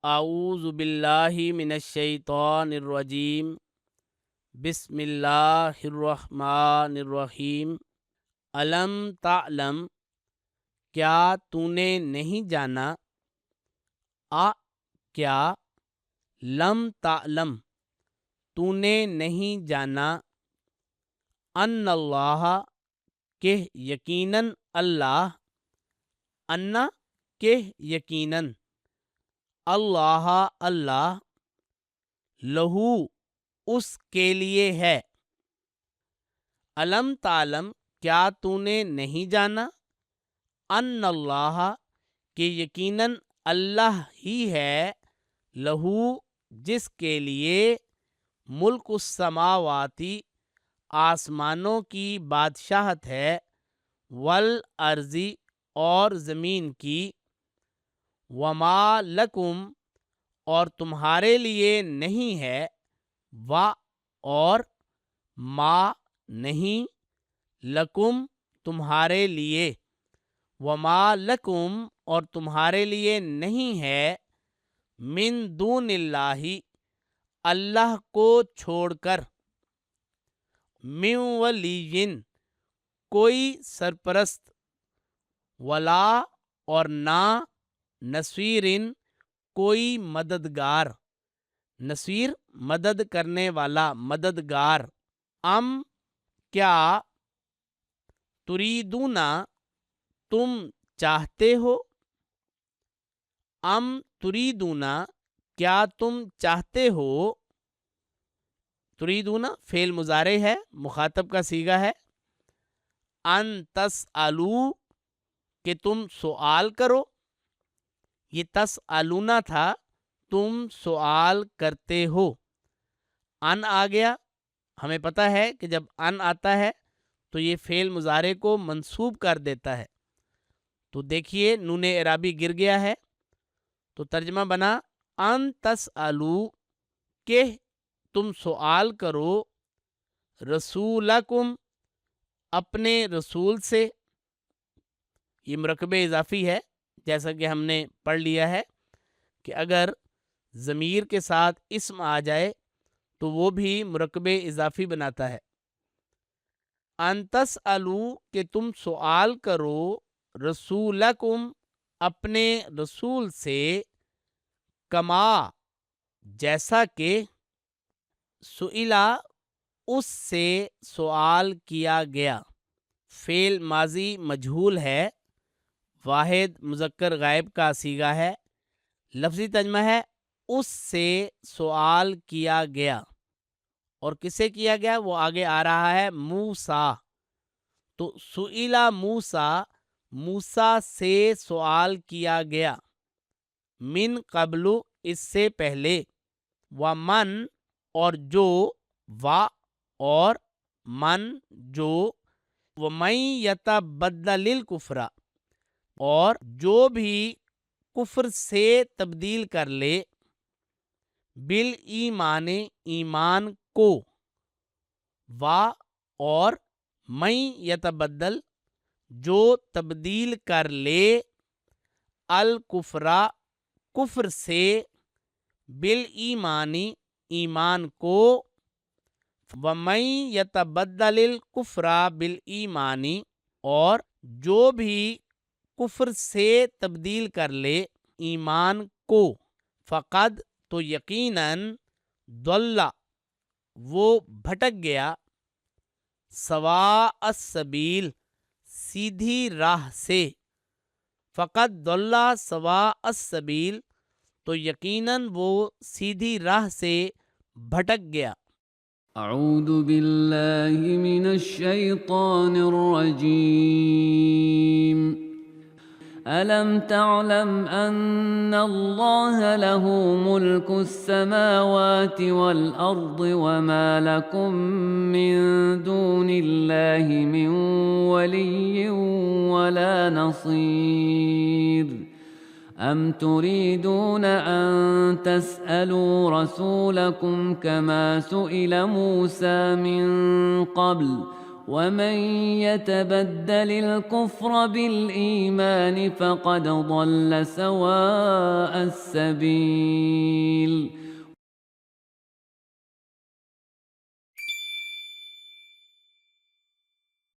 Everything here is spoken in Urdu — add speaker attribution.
Speaker 1: اعوذ باللہ من الشیطان الرجیم بسم اللہ الرحمن الرحیم الم تعلم کیا تو نے نہیں جانا کیا لم تعلم تو نے نہیں جانا ان اللہ کہ یقیناً اللہ انا کہ یقیناً اللہ اللہ لہو اس کے لیے ہے الم تعلم کیا تو نے نہیں جانا ان اللہ کہ یقیناً اللہ ہی ہے لہو جس کے لیے ملک السماواتی آسمانوں کی بادشاہت ہے والارضی اور زمین کی وما لکم اور تمہارے لیے نہیں ہے اور ما نہیں لکم تمہارے لیے وما لکم اور تمہارے لیے نہیں ہے من دون اللہ اللہ کو چھوڑ کر من ولی کوئی سرپرست ولا اور نہ نصیرن کوئی مددگار نصیر مدد کرنے والا مددگار ام کیا تریدونا تم چاہتے ہو ام تریدونا کیا تم چاہتے ہو تریدونا فعل مضارع ہے مخاطب کا صیغہ ہے ان تسالو کہ تم سوال کرو یہ تسالونا تھا تم سوال کرتے ہو ان آ گیا ہمیں پتہ ہے کہ جب ان آتا ہے تو یہ فعل مضارع کو منصوب کر دیتا ہے تو دیکھیے نون اعرابی گر گیا ہے تو ترجمہ بنا ان تسالو کہ تم سوال کرو رسولکم اپنے رسول سے یہ مرکب اضافی ہے جیسا کہ ہم نے پڑھ لیا ہے کہ اگر ضمیر کے ساتھ اسم آ جائے تو وہ بھی مرکب اضافی بناتا ہے ان تسالو کہ تم سوال کرو رسولکم اپنے رسول سے کما جیسا کہ سئلا اس سے سوال کیا گیا فعل ماضی مجہول ہے واحد مذکر غائب کا صیغہ ہے لفظی ترجمہ ہے اس سے سوال کیا گیا اور کسے کیا گیا وہ آگے آ رہا ہے موسیٰ تو سئلا موسیٰ موسیٰ سے سوال کیا گیا من قبل اس سے پہلے ومن اور جو اور من جو ومن یتبدل الکفر اور جو بھی کفر سے تبدیل کر لے بالایمان ایمان کو اور من یتبدل جو تبدیل کر لے الکفرا کفر سے بالایمانی ایمان کو ومن یتبدل الکفرا بالایمانی اور جو بھی کفر سے تبدیل کر لے ایمان کو فقد تو یقیناً ضل وہ بھٹک گیا سواء السبیل سیدھی راہ سے فقد ضل سواء السبیل تو یقیناً وہ سیدھی راہ سے بھٹک گیا
Speaker 2: اعوذ باللہ من الشیطان الرجیم ألم تعلم أن الله له ملك السماوات والأرض وما لكم من دون الله من ولي ولا نصير أم تريدون أن تسألوا رسولكم كما سئل موسى من قبل ومن يتبدل الكفر بالإيمان فقد ضل سواء السبيل